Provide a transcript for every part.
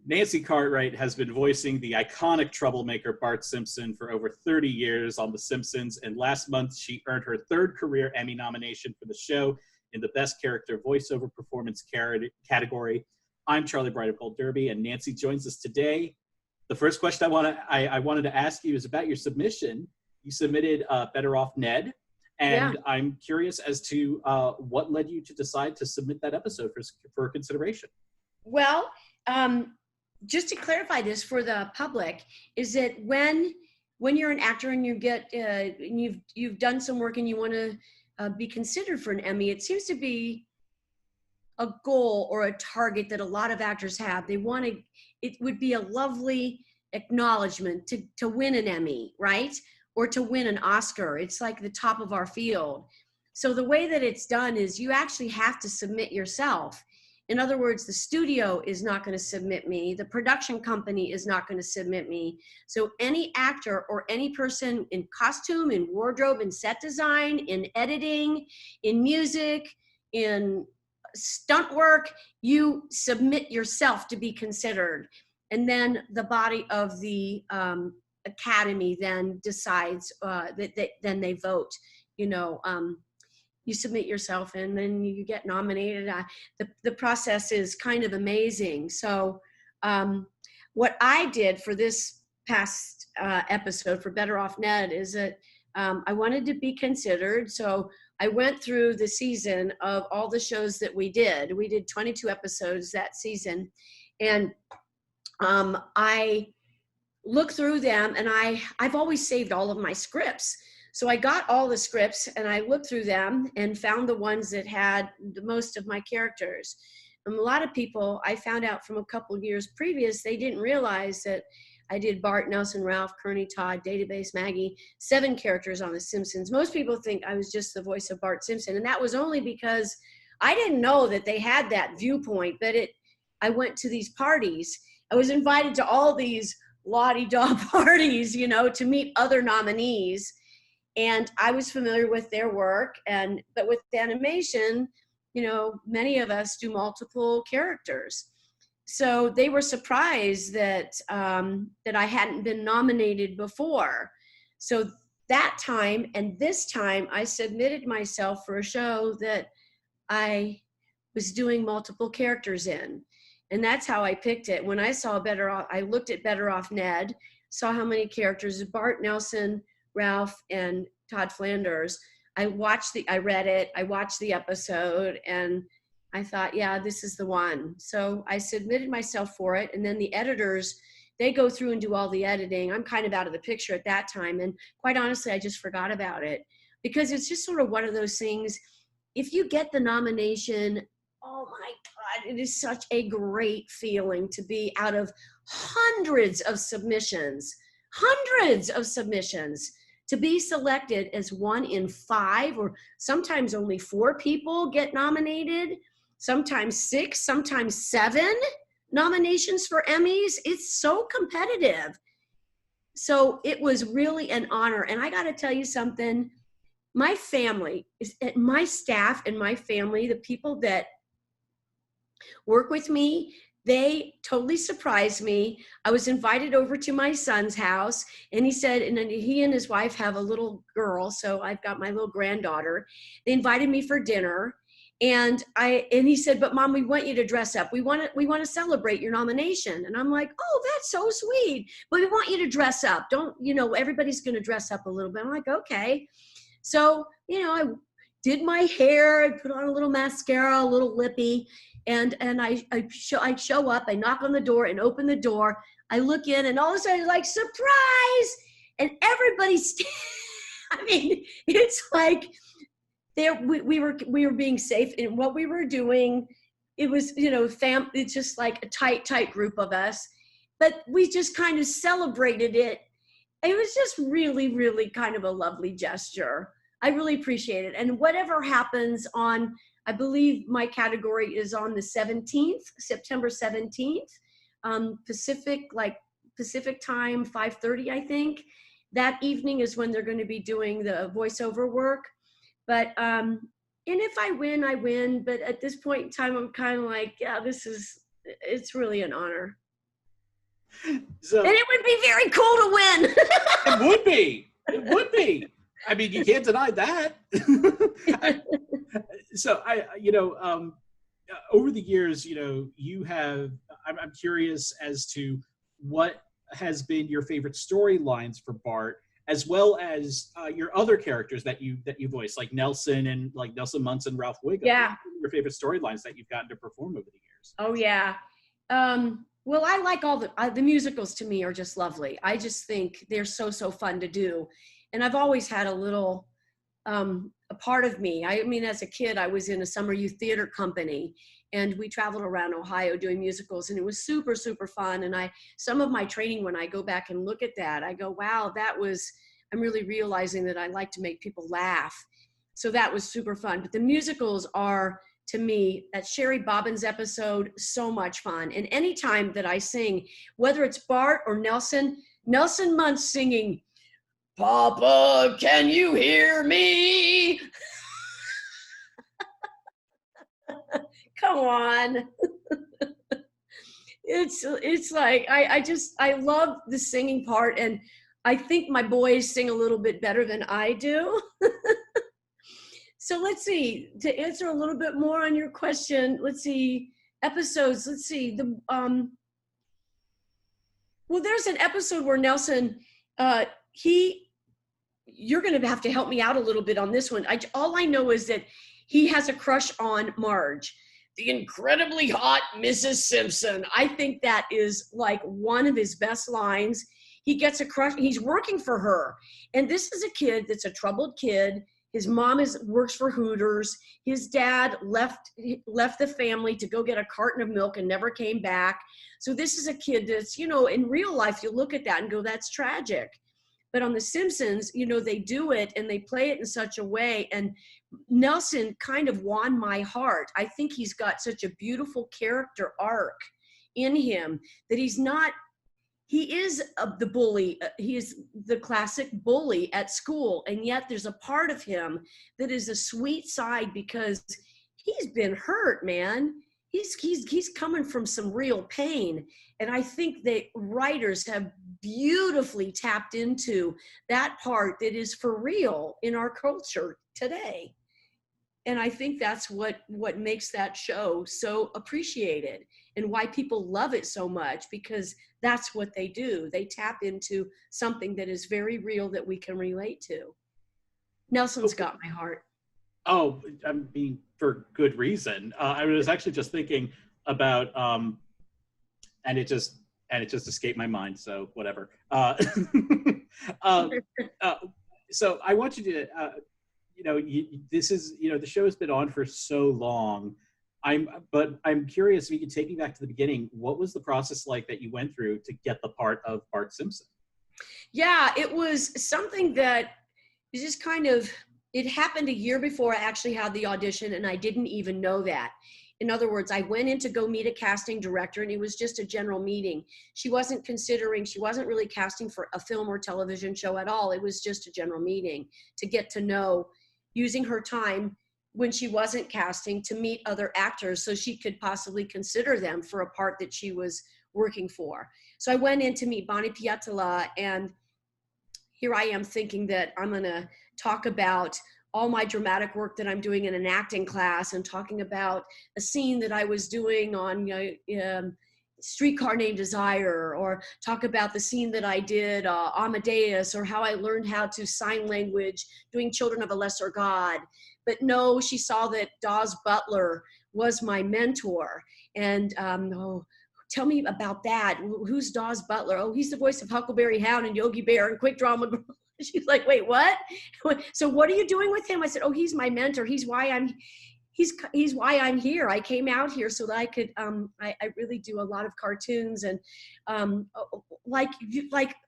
Nancy Cartwright has been voicing the iconic troublemaker Bart Simpson for over 30 years on The Simpsons, and last month she earned her third career Emmy nomination for the show in the Best Character Voiceover Performance category. I'm Charlie Bright of Gold Derby, and Nancy joins us today. The first question I wanted to ask you is about your submission. You submitted Better Off Ned, and yeah. I'm curious as to what led you to decide to submit that episode for consideration. Well, just to clarify this for the public, is that when you're an actor and you get you've done some work and you want to be considered for an Emmy, it seems to be a goal or a target that a lot of actors have. They want to, it would be a lovely acknowledgement to win an Emmy, right? Or to win an Oscar. It's like the top of our field. So the way that it's done is you actually have to submit yourself. In other words, the studio is not going to submit me. The production company is not going to submit me. So any actor or any person in costume, in wardrobe, in set design, in editing, in music, in stunt work, you submit yourself to be considered. And then the body of the Academy then decides then they vote, you submit yourself and then you get nominated. The process is kind of amazing. So what I did for this past episode for Better Off Ned is that I wanted to be considered. So I went through the season of all the shows that we did. We did 22 episodes that season. And I looked through them, and I've always saved all of my scripts. So I got all the scripts and I looked through them and found the ones that had the most of my characters. And a lot of people, I found out from a couple of years previous, they didn't realize that I did Bart, Nelson, Ralph, Kearney, Todd, Database, Maggie, 7 characters on The Simpsons. Most people think I was just the voice of Bart Simpson. And that was only because I didn't know that they had that viewpoint, but I went to these parties. I was invited to all these la-di-da parties, to meet other nominees. And I was familiar with their work, but with animation, many of us do multiple characters. So they were surprised that I hadn't been nominated before. So that time and this time, I submitted myself for a show that I was doing multiple characters in. And that's how I picked it. When I saw I looked at Better Off Ned, saw how many characters, Bart, Nelson, Ralph, and Todd Flanders. I read it, I watched the episode, and I thought, yeah, this is the one. So I submitted myself for it, and then the editors, they go through and do all the editing. I'm kind of out of the picture at that time, and quite honestly, I just forgot about it because it's just sort of one of those things. If you get the nomination, oh my God, it is such a great feeling to be out of hundreds of submissions, to be selected as 1 in 5, or sometimes only 4 people get nominated, sometimes 6, sometimes 7 nominations for Emmys. It's so competitive. So it was really an honor. And I got to tell you something, my family, my staff and my family, the people that work with me, they totally surprised me. I was invited over to my son's house, and he said, and then he and his wife have a little girl, so I've got my little granddaughter. They invited me for dinner, and he said, "But Mom, we want you to dress up. We want to celebrate your nomination." And I'm like, "Oh, that's so sweet. But we want you to dress up. Don't, everybody's going to dress up a little bit." I'm like, "Okay." So, I did my hair, I put on a little mascara, a little lippy. And I show up, I knock on the door and open the door. I look in, and all of a sudden, like, surprise! And everybody's, it's like we were being safe in what we were doing. It was, it's just like a tight group of us. But we just kind of celebrated it. It was just really, really kind of a lovely gesture. I really appreciate it. And whatever happens on, I believe my category is on the 17th, September 17th, Pacific time, 5:30, I think. That evening is when they're going to be doing the voiceover work. But, and if I win, I win. But at this point in time, I'm kind of like, yeah, it's really an honor. So And it would be very cool to win. it would be. It would be. I mean, you can't deny that. Over the years, you have. I'm curious as to what has been your favorite storylines for Bart, as well as your other characters that you voice, like Nelson and like Nelson Muntz and Ralph Wiggum. Yeah. Your favorite storylines that you've gotten to perform over the years. Oh yeah. Well, I like all the musicals. To me are just lovely. I just think they're so fun to do, and I've always had a little a part of me. I mean, as a kid, I was in a summer youth theater company, and we traveled around Ohio doing musicals, and it was super fun. And some of my training, when I go back and look at that, I go, wow, I'm really realizing that I like to make people laugh. So that was super fun. But the musicals are, to me, that Sherry Bobbins episode, so much fun. And anytime that I sing, whether it's Bart or Nelson Muntz singing, "Papa, can you hear me?" Come on. It's like, I love the singing part, and I think my boys sing a little bit better than I do. So let's see, to answer a little bit more on your question, let's see, episodes, let's see, well, there's an episode where Nelson, you're going to have to help me out a little bit on this one. All I know is that he has a crush on Marge, the incredibly hot Mrs. Simpson. I think that is like one of his best lines. He gets a crush. He's working for her. And this is a kid that's a troubled kid. His mom works for Hooters. His dad left the family to go get a carton of milk and never came back. So this is a kid that's, in real life, you look at that and go, that's tragic. But on The Simpsons, they do it and they play it in such a way. And Nelson kind of won my heart. I think he's got such a beautiful character arc in him that he is the bully. He is the classic bully at school. And yet there's a part of him that is a sweet side because he's been hurt, man. He's coming from some real pain. And I think that writers have beautifully tapped into that part that is for real in our culture today. And I think that's what makes that show so appreciated and why people love it so much, because that's what they do. They tap into something that is very real that we can relate to. Nelson's got my heart. Oh, I mean, for good reason. I was actually just thinking about, and it just escaped my mind. So whatever. So I want you to, this is, the show has been on for so long. But I'm curious if you could take me back to the beginning. What was the process like that you went through to get the part of Bart Simpson? Yeah, it was something that is just it happened a year before I actually had the audition, and I didn't even know that. In other words, I went in to go meet a casting director, and it was just a general meeting. She wasn't really casting for a film or television show at all. It was just a general meeting to get to know, using her time when she wasn't casting to meet other actors so she could possibly consider them for a part that she was working for. So I went in to meet Bonnie Pietala, and here I am thinking that I'm going to talk about all my dramatic work that I'm doing in an acting class, and talking about a scene that I was doing on Streetcar Named Desire, or talk about the scene that I did Amadeus, or how I learned how to sign language doing Children of a Lesser God. But no, she saw that Dawes Butler was my mentor. And tell me about that. Who's Dawes Butler? Oh, he's the voice of Huckleberry Hound and Yogi Bear and Quick Draw McGraw. She's like, wait, what? So what are you doing with him? I said, oh, he's my mentor. He's why I'm here. I came out here so that I could, I really do a lot of cartoons and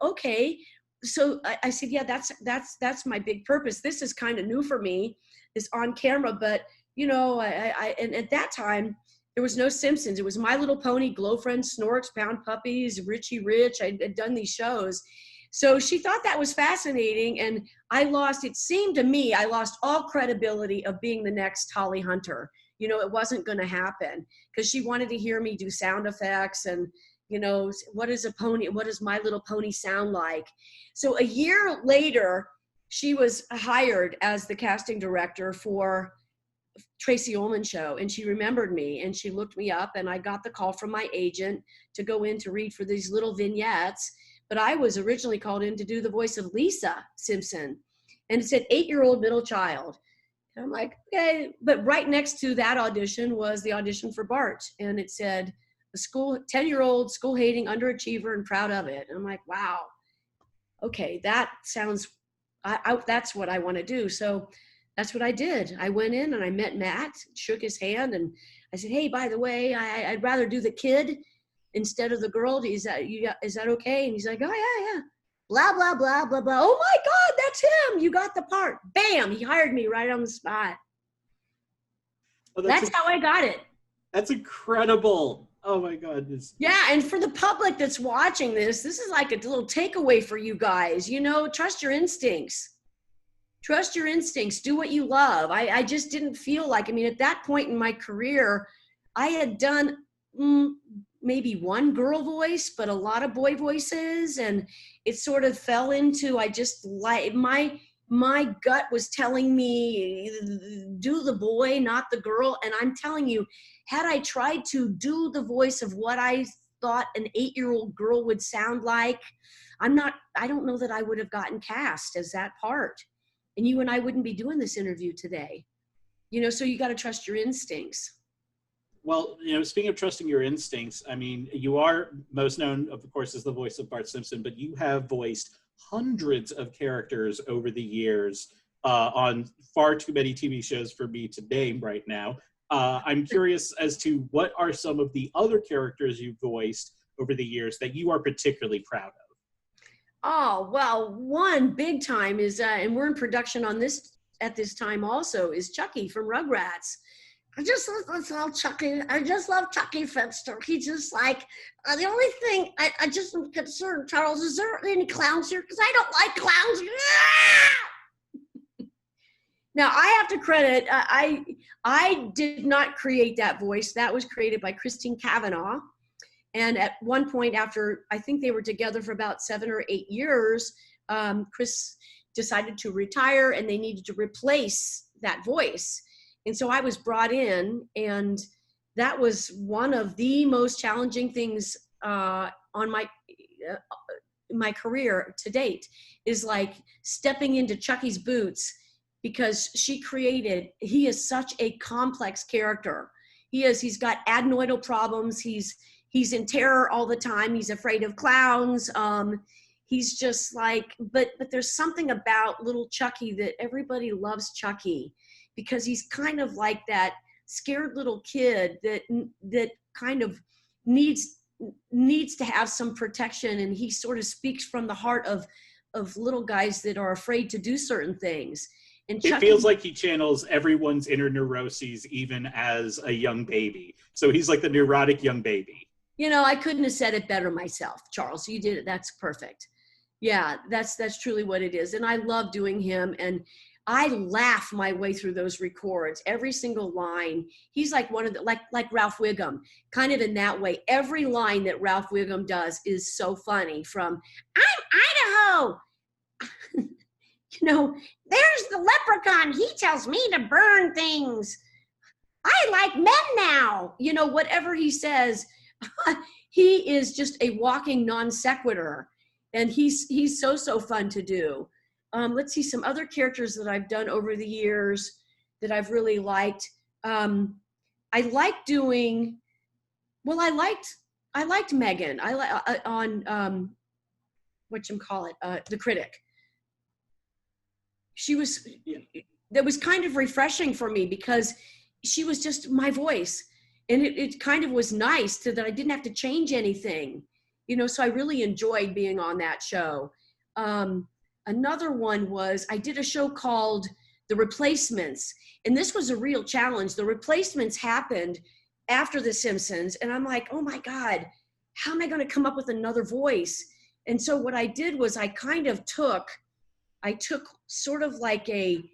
okay. So I said, yeah, that's my big purpose. This is kind of new for me, this on camera, but and at that time there was no Simpsons. It was My Little Pony, Glow Friends, Snorks, Pound Puppies, Richie Rich. I'd done these shows. So she thought that was fascinating, and it seemed to me, I lost all credibility of being the next Holly Hunter. It wasn't going to happen, because she wanted to hear me do sound effects and, you know, what is a pony? What does My Little Pony sound like? So a year later, she was hired as the casting director for Tracy Ullman show, and she remembered me, and she looked me up, and I got the call from my agent to go in to read for these little vignettes. But I was originally called in to do the voice of Lisa Simpson, and it said 8-year-old middle child. And I'm like, okay. But right next to that audition was the audition for Bart, and it said a 10-year-old school hating underachiever and proud of it. And I'm like, wow, okay, that sounds, that's what I want to do. So that's what I did. I went in and I met Matt, shook his hand, and I said, hey, by the way, I'd rather do the kid instead of the girl. Is that okay? And he's like, oh, yeah. Blah, blah, blah, blah, blah. Oh my God, that's him. You got the part. Bam, he hired me right on the spot. Oh, that's how I got it. That's incredible. Oh my goodness. Yeah, and for the public that's watching this is like a little takeaway for you guys. You know, trust your instincts. Trust your instincts. Do what you love. I just didn't feel like, I mean, at that point in my career, I had done maybe one girl voice, but a lot of boy voices. And it sort of fell into, I just like, my gut was telling me, do the boy, not the girl. And I'm telling you, had I tried to do the voice of what I thought an 8-year-old girl would sound like, I don't know that I would have gotten cast as that part. And you and I wouldn't be doing this interview today. You know, so you got to trust your instincts. Well, you know, speaking of trusting your instincts, I mean, you are most known, of course, as the voice of Bart Simpson, but you have voiced hundreds of characters over the years on far too many TV shows for me to name right now. I'm curious as to what are some of the other characters you've voiced over the years that you are particularly proud of? Oh, well, one big time is, and we're in production on this at this time also, is Chucky from Rugrats. I just love Chucky. I just love Chucky Finster. He just like, the only thing I just am concerned, Charles, is there any clowns here? Because I don't like clowns. Now, I have to credit, I did not create that voice. That was created by Christine Cavanaugh. And at one point after, I think they were together for about 7 or 8 years, Chris decided to retire and they needed to replace that voice. And so I was brought in, and that was one of the most challenging things on my career to date, is like stepping into Chucky's boots, because he is such a complex character. He's got adenoidal problems. He's in terror all the time. He's afraid of clowns. He's just like, but there's something about little Chucky that everybody loves Chucky, because he's kind of like that scared little kid that kind of needs to have some protection. And he sort of speaks from the heart of little guys that are afraid to do certain things. And Chucky, it feels like he channels everyone's inner neuroses, even as a young baby. So he's like the neurotic young baby. You know, I couldn't have said it better myself, Charles. You did it. That's perfect. Yeah, that's truly what it is. And I love doing him. And I laugh my way through those records. Every single line. He's like one of the, like Ralph Wiggum, kind of in that way. Every line that Ralph Wiggum does is so funny, from I'm Idaho. You know, there's the leprechaun. He tells me to burn things. I like men now. You know, whatever he says, he is just a walking non sequitur. And he's so fun to do. Let's see some other characters that I've done over the years that I've really liked. I liked Megan. On The Critic. That was kind of refreshing for me, because she was just my voice, and it kind of was nice that I didn't have to change anything, you know. So I really enjoyed being on that show. Another one was, I did a show called The Replacements, and this was a real challenge. The Replacements happened after The Simpsons, and I'm like, oh my God, how am I going to come up with another voice? And so what I did was I took sort of like I'm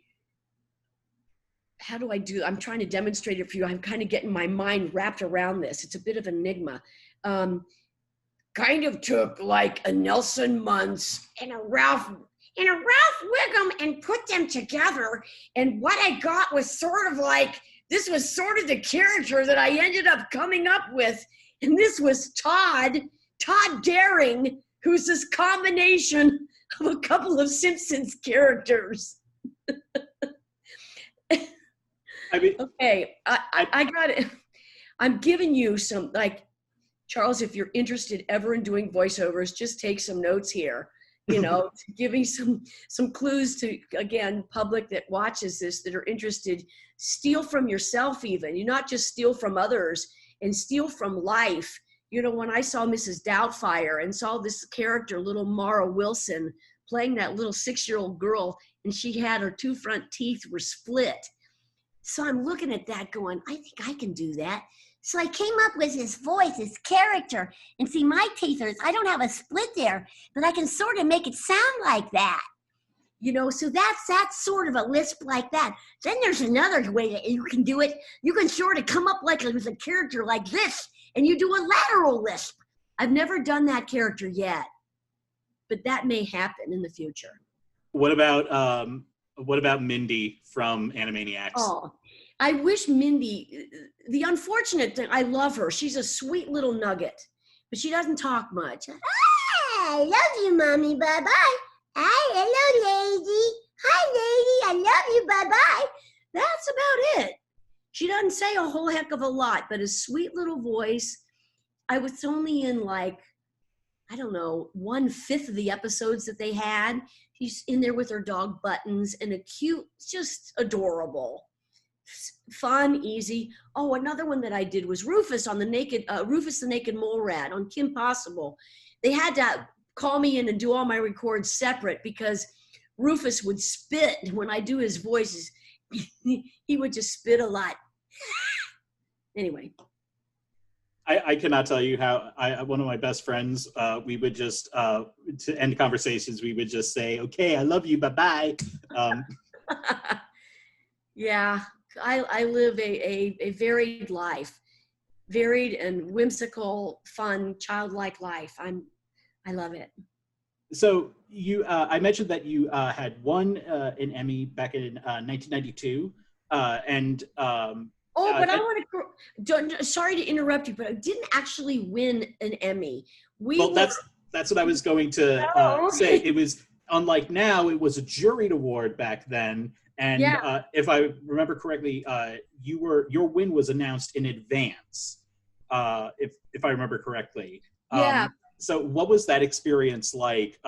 trying to demonstrate it for you. I'm kind of getting my mind wrapped around this. It's a bit of an enigma. kind of took like a Nelson Muntz and a Ralph Wiggum and put them together. And what I got was sort of like, this was sort of the character that I ended up coming up with. And this was Todd Daring, who's this combination of a couple of Simpsons characters. I mean, okay, I got it. I'm giving you some, like, Charles, if you're interested ever in doing voiceovers, just take some notes here, you know, giving some clues to, again, public that watches this that are interested. Steal from yourself even. You not just steal from others, and steal from life. You know, when I saw Mrs. Doubtfire and saw this character, little Mara Wilson, playing that little 6-year-old girl, and she had her 2 front teeth were split. So I'm looking at that going, I think I can do that. So I came up with his voice, his character, and see, my teeth are, I don't have a split there, but I can sort of make it sound like that. You know, so that's sort of a lisp like that. Then there's another way that you can do it. You can sort of come up like with a character like this, and you do a lateral lisp. I've never done that character yet, but that may happen in the future. What about Mindy from Animaniacs? Oh, I wish Mindy, the unfortunate thing, I love her. She's a sweet little nugget, but she doesn't talk much. I love you, Mommy. Bye-bye. Hello, lady. Hi, lady. I love you. Bye-bye. That's about it. She doesn't say a whole heck of a lot, but a sweet little voice. I was only in like, I don't know, 1/5 of the episodes that they had. She's in there with her dog Buttons and a cute, just adorable, fun, easy. Oh, another one that I did was Rufus on Rufus the Naked Mole Rat on Kim Possible. They had to call me in and do all my records separate because Rufus would spit when I do his voices. He would just spit a lot. Anyway. I cannot tell you how one of my best friends, we would just, to end conversations, we would just say, okay, I love you, bye-bye. Yeah, I live a varied life, varied and whimsical, fun, childlike life. I love it. So I mentioned that you had won an Emmy back in 1992, and but I want to. Sorry to interrupt you, but I didn't actually win an Emmy. That's what I was going to say. It was unlike now. It was a juried award back then, and if I remember correctly, your win was announced in advance. If I remember correctly. Yeah. So what was that experience like,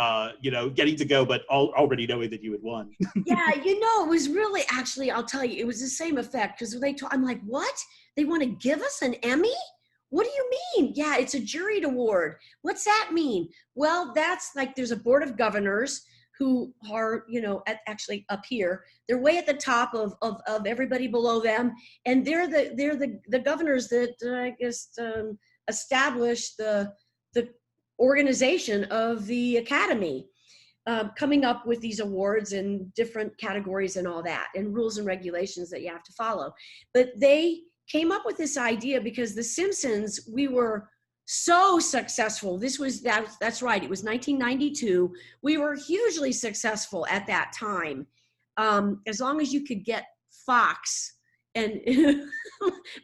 getting to go, but already knowing that you had won? Yeah, it was really, actually, I'll tell you, it was the same effect. Because when I'm like, what? They want to give us an Emmy? What do you mean? Yeah, it's a juried award. What's that mean? Well, that's like, there's a board of governors who are, actually up here. They're way at the top of everybody below them. And they're the governors that, I guess, established the organization of the Academy, coming up with these awards and different categories and all that, and rules and regulations that you have to follow. But they came up with this idea because The Simpsons, we were so successful. That's right. It was 1992. We were hugely successful at that time. As long as you could get Fox, and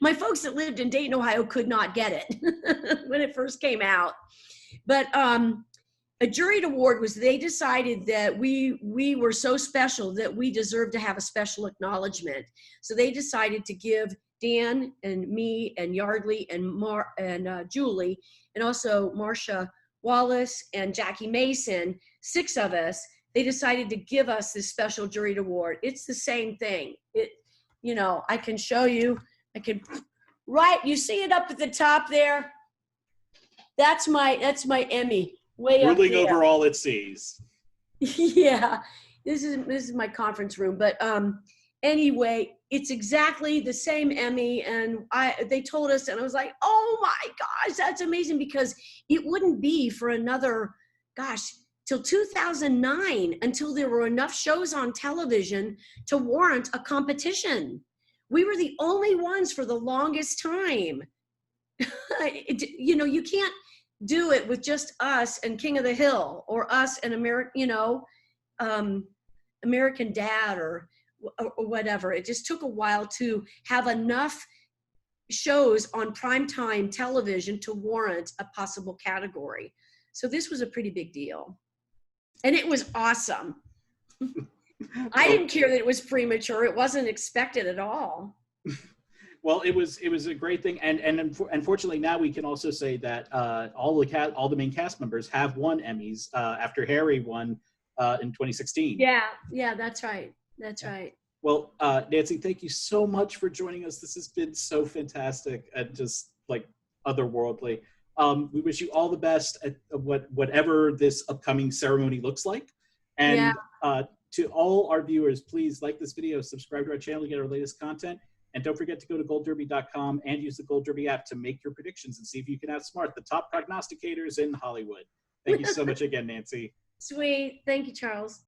my folks that lived in Dayton, Ohio could not get it when it first came out. But a juried award was, they decided that we were so special that we deserved to have a special acknowledgement. So they decided to give Dan and me and Yardley and Julie, and also Marcia Wallace and Jackie Mason, 6 of us, they decided to give us this special juried award. It's the same thing. I can show you. You see it up at the top there? That's my Emmy. Way up Ruling there. over all it sees. Yeah, this is my conference room. But anyway, it's exactly the same Emmy, and they told us, and I was like, oh my gosh, that's amazing, because it wouldn't be for another, till 2009 until there were enough shows on television to warrant a competition. We were the only ones for the longest time. You can't. do it with just us and King of the Hill, or us and American Dad, or whatever. It just took a while to have enough shows on primetime television to warrant a possible category. So this was a pretty big deal. And it was awesome. I didn't care that it was premature. It wasn't expected at all. Well, it was a great thing, and unfortunately now we can also say that all the main cast members have won Emmys after Harry won in 2016. Yeah, that's right. That's right. Well, Nancy, thank you so much for joining us. This has been so fantastic and just like otherworldly. We wish you all the best at whatever this upcoming ceremony looks like. And to all our viewers, please like this video, subscribe to our channel to get our latest content. And don't forget to go to goldderby.com and use the Gold Derby app to make your predictions and see if you can outsmart the top prognosticators in Hollywood. Thank you so much again, Nancy. Sweet. Thank you, Charles.